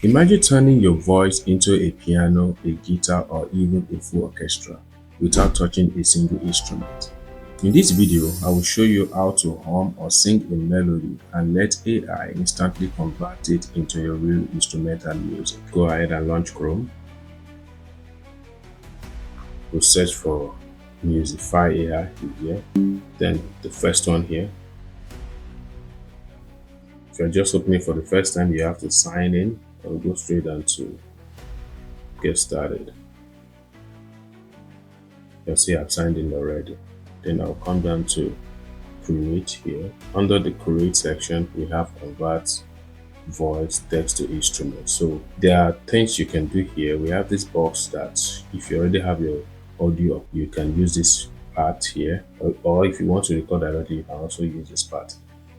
Imagine turning your voice into a piano, a guitar, or even a full orchestra without touching a single instrument. In this video, I will show you how to hum or sing a melody and let AI instantly convert it into your real instrumental music. Go ahead and launch Chrome. We'll search for Musify AI here. Then the first one here. If you're just opening for the first time, you have to sign in. I'll go straight down to get started. You'll see I've signed in already. Then I'll come down to create here. Under the create section, we have convert voice text to instrument. So there are things you can do here. We have this box that if you already have your audio, you can use this part here, or if you want to record directly, you can also use this part.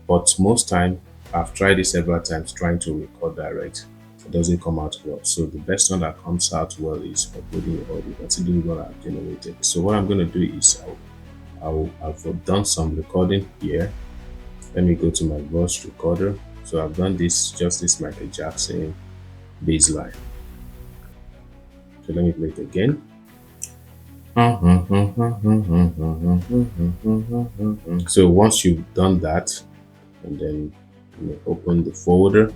But most time, I've tried this several times trying to record direct. It doesn't come out well. So the best one that comes out well is uploading your audio, considering what I've generated. So what I'm going to do is I've done some recording here. Let me go to my voice recorder. So I've done this Michael Jackson bass line. So let me play it again. So once you've done that, and then open the folder,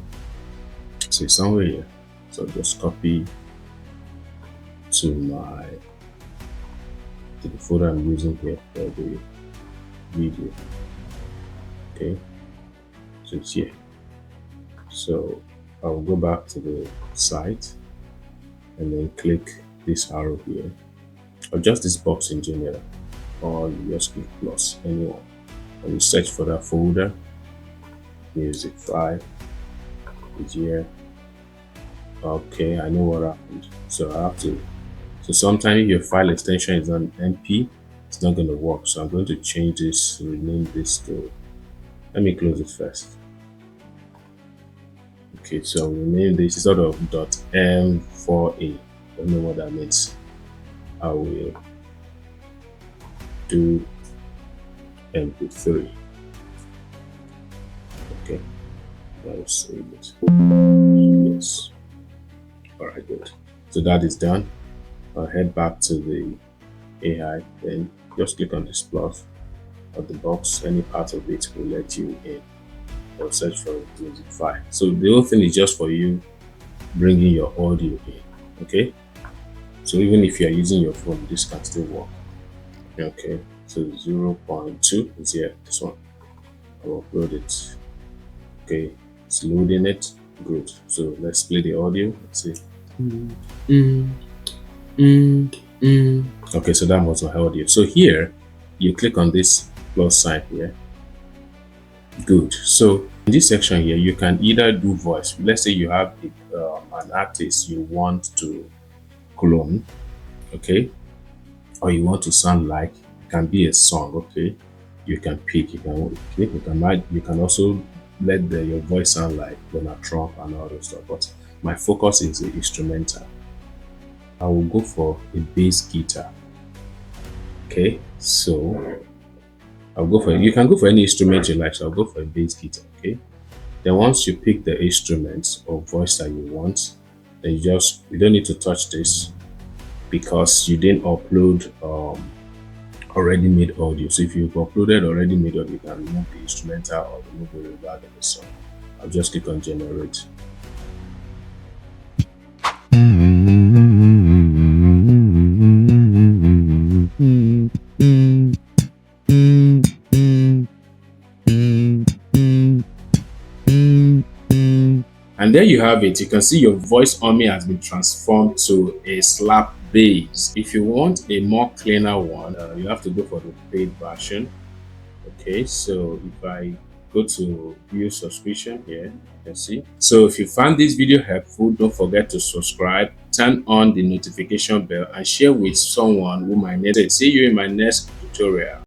so it's somewhere here. So just copy to the folder I'm using here for the video. Okay, so it's here. So I'll go back to the site and then click this arrow here, or just this box in general, or you just click plus anyone, and you search for that folder. Music 5 is here. Okay, I know what happened. So I have to. So sometimes if your file extension is on MP, it's not going to work. So I'm going to change this, rename this to. Let me close it first. Okay, so rename this sort of .m4a. Don't know what that means. I will do MP3. Okay, I'll save it. Yes. All right, good. So that is done. I'll head back to the AI. Then just click on this plus of the box. Any part of it will let you in. Or search for music file. So the whole thing is just for you bringing your audio in. Okay. So even if you are using your phone, this can still work. Okay. So 0.2 is here. This one. I'll upload it. Okay, it's loading it. Good. So let's play the audio. Let's see. Okay, so that was my audio. So here, you click on this plus sign here. Good. So in this section here, you can either do voice. Let's say you have an artist you want to clone, okay, or you want to sound like. It can be a song, okay. You can pick. You can also let your voice sound like Donald Trump and all those stuff. But my focus is the instrumental. I will go for a bass guitar. Okay, so I'll go for you can go for any instrument you like. So I'll go for a bass guitar. Okay. Then once you pick the instrument or voice that you want, then you don't need to touch this because you didn't upload already made audio. So if you've uploaded already made audio, you can remove the instrumental or remove the reverb in the song. I'll just click on generate. And there you have it. You can see your voice humming has been transformed to a slap bass. If you want a more cleaner one, you have to go for the paid version. Okay, so if I go to view subscription here, you can see. So if you found this video helpful, don't forget to subscribe, turn on the notification bell, and share with someone who might need it. See you in my next tutorial.